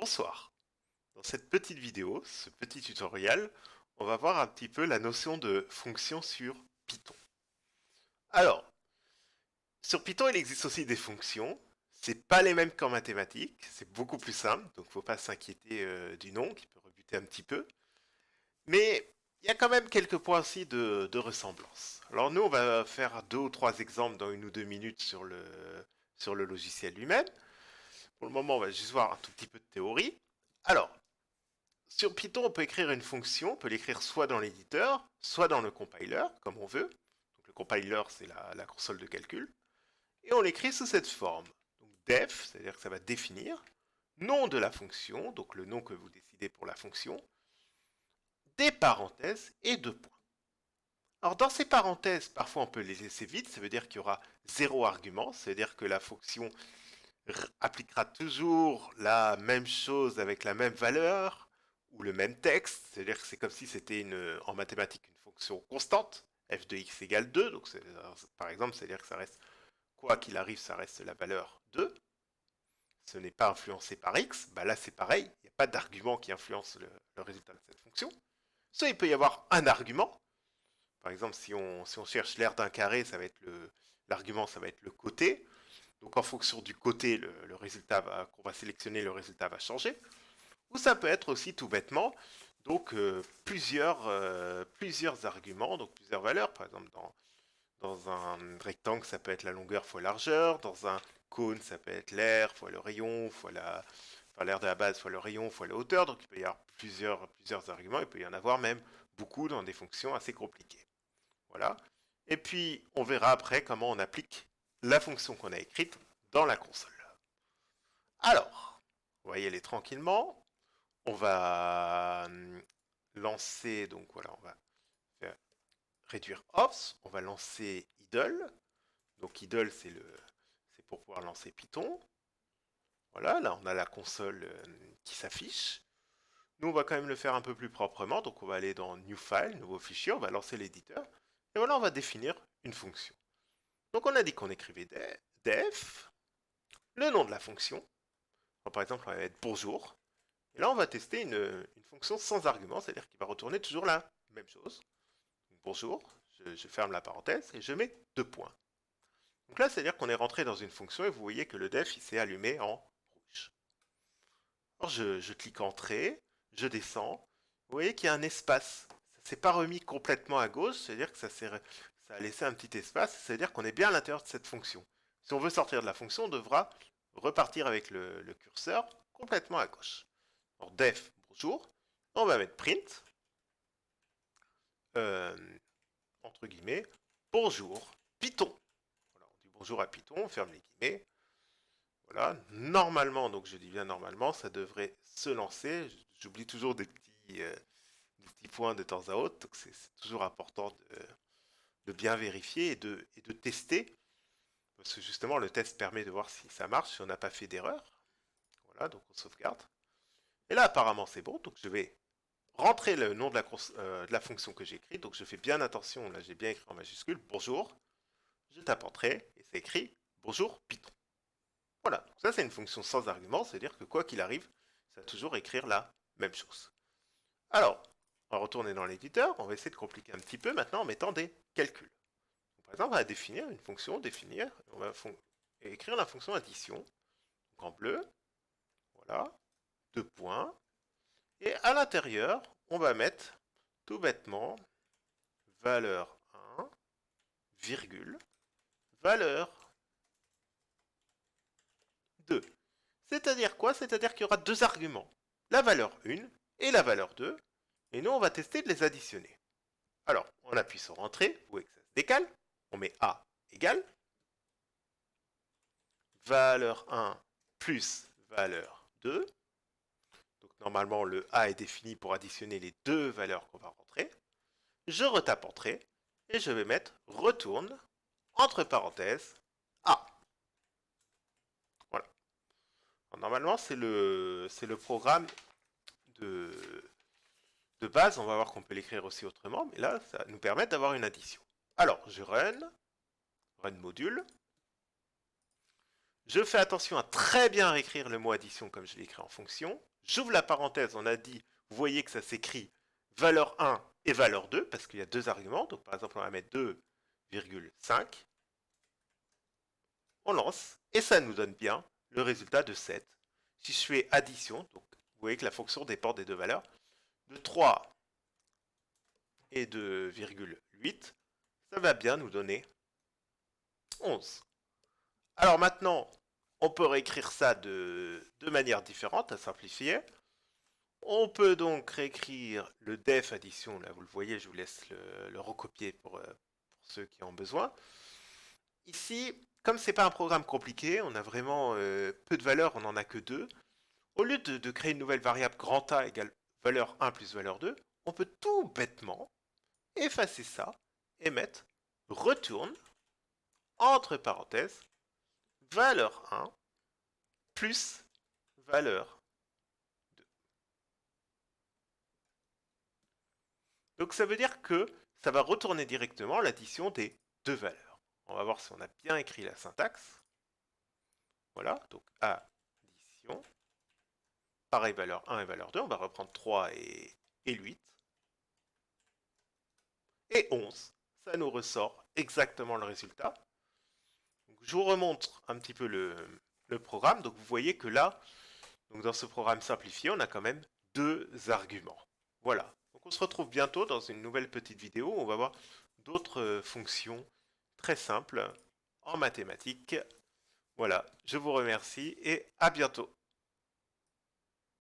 Bonsoir. Dans cette petite vidéo, ce petit tutoriel, on va voir un petit peu la notion de fonction sur Python. Alors, sur Python, il existe aussi des fonctions. C'est pas les mêmes qu'en mathématiques, c'est beaucoup plus simple, donc faut pas s'inquiéter du nom qui peut rebuter un petit peu. Mais il y a quand même quelques points aussi de ressemblance. Alors nous, on va faire deux ou trois exemples dans une ou deux minutes sur le logiciel lui-même. Pour le moment, on va juste voir un tout petit peu de théorie. Alors, sur Python, on peut écrire une fonction, on peut l'écrire soit dans l'éditeur, soit dans le compiler, comme on veut. Donc le compiler, c'est la console de calcul. Et on l'écrit sous cette forme. Donc def, c'est-à-dire que ça va définir, nom de la fonction, donc le nom que vous décidez pour la fonction, des parenthèses et deux points. Alors dans ces parenthèses, parfois on peut les laisser vides, ça veut dire qu'il y aura zéro argument, c'est-à-dire que la fonction appliquera toujours la même chose avec la même valeur ou le même texte, c'est-à-dire que c'est comme si c'était en mathématiques une fonction constante, f de x égale 2, donc par exemple, c'est-à-dire que ça reste, quoi qu'il arrive, ça reste la valeur 2, ce n'est pas influencé par x, bah là c'est pareil, il n'y a pas d'argument qui influence le résultat de cette fonction. Soit il peut y avoir un argument, par exemple si on cherche l'aire d'un carré, ça va être l'argument ça va être le côté, donc en fonction du côté, le résultat qu'on va sélectionner, le résultat va changer. Ou ça peut être aussi tout bêtement, donc plusieurs arguments, donc plusieurs valeurs. Par exemple, dans un rectangle, ça peut être la longueur fois la largeur. Dans un cône, ça peut être l'aire fois le rayon fois enfin, l'aire de la base fois le rayon fois la hauteur. Donc il peut y avoir plusieurs arguments. Il peut y en avoir même beaucoup dans des fonctions assez compliquées. Voilà. Et puis, on verra après comment on applique la fonction qu'on a écrite dans la console. Alors, on va y aller tranquillement. On va lancer, donc voilà, on va faire réduire offs. On va lancer idle. Donc idle, c'est pour pouvoir lancer Python. Voilà, là on a la console qui s'affiche. Nous, on va quand même le faire un peu plus proprement. Donc on va aller dans New File, nouveau fichier, on va lancer l'éditeur. Et voilà, on va définir une fonction. Donc on a dit qu'on écrivait def, le nom de la fonction. Alors, par exemple, on va mettre bonjour. Et là, on va tester une fonction sans argument, c'est-à-dire qu'il va retourner toujours la même chose. Donc, bonjour, je ferme la parenthèse et je mets deux points. Donc là, c'est-à-dire qu'on est rentré dans une fonction et vous voyez que le def il s'est allumé en rouge. Alors je clique Entrée, je descends. Vous voyez qu'il y a un espace. Ça ne s'est pas remis complètement à gauche, c'est-à-dire que ça a laissé un petit espace, c'est-à-dire qu'on est bien à l'intérieur de cette fonction. Si on veut sortir de la fonction, on devra repartir avec le curseur complètement à gauche. Alors def, bonjour. On va mettre print, euh, entre guillemets, bonjour, Python. Voilà, on dit bonjour à Python, on ferme les guillemets. Voilà, normalement, donc je dis bien normalement, ça devrait se lancer. J'oublie toujours des petits points de temps à autre, donc c'est toujours important de bien vérifier et de tester, parce que justement le test permet de voir si ça marche, si on n'a pas fait d'erreur. Voilà, donc on sauvegarde. Et là apparemment c'est bon, donc je vais rentrer le nom de la fonction que j'ai écrite, donc je fais bien attention, là j'ai bien écrit en majuscule, bonjour, je tape entrée, et c'est écrit bonjour Python. Voilà, donc ça c'est une fonction sans argument, c'est-à-dire que quoi qu'il arrive, ça va toujours écrire la même chose. Alors, on va retourner dans l'éditeur, on va essayer de compliquer un petit peu maintenant en mettant des calculs. Donc, par exemple, on va définir une fonction, définir, on va écrire la fonction addition, donc en bleu, voilà, deux points, et à l'intérieur, on va mettre tout bêtement valeur 1, virgule, valeur 2. C'est-à-dire quoi? C'est-à-dire qu'il y aura deux arguments, la valeur 1 et la valeur 2, et nous on va tester de les additionner. Alors, on appuie sur Entrée, vous voyez que ça se décale, on met A égale, valeur 1 plus valeur 2, donc normalement le A est défini pour additionner les deux valeurs qu'on va rentrer, je retape Entrée, et je vais mettre retourne, entre parenthèses, A. Voilà. Alors, normalement, c'est le programme de, de base. On va voir qu'on peut l'écrire aussi autrement, mais là, ça nous permet d'avoir une addition. Alors, je run module. Je fais attention à très bien écrire le mot addition comme je l'ai écrit en fonction. J'ouvre la parenthèse, on a dit, vous voyez que ça s'écrit valeur 1 et valeur 2, parce qu'il y a deux arguments. Donc par exemple, on va mettre 2,5. On lance, et ça nous donne bien le résultat de 7. Si je fais addition, donc vous voyez que la fonction dépend des deux valeurs, de 3 et de 2,8, ça va bien nous donner 11. Alors maintenant, on peut réécrire ça de manière différente, à simplifier. On peut donc réécrire le def addition, là vous le voyez, je vous laisse le recopier pour ceux qui en ont besoin. Ici, comme c'est pas un programme compliqué, on a vraiment peu de valeurs, on n'en a que deux. Au lieu de créer une nouvelle variable grand A égale valeur 1 plus valeur 2, on peut tout bêtement effacer ça et mettre retourne entre parenthèses valeur 1 plus valeur 2. Donc ça veut dire que ça va retourner directement l'addition des deux valeurs. On va voir si on a bien écrit la syntaxe. Voilà, donc addition. Pareil, valeur 1 et valeur 2. On va reprendre 3 et 8. Et 11. Ça nous ressort exactement le résultat. Donc, je vous remontre un petit peu le programme. Donc vous voyez que là, donc dans ce programme simplifié, on a quand même deux arguments. Voilà. Donc on se retrouve bientôt dans une nouvelle petite vidéo où on va voir d'autres fonctions très simples en mathématiques. Voilà, je vous remercie et à bientôt.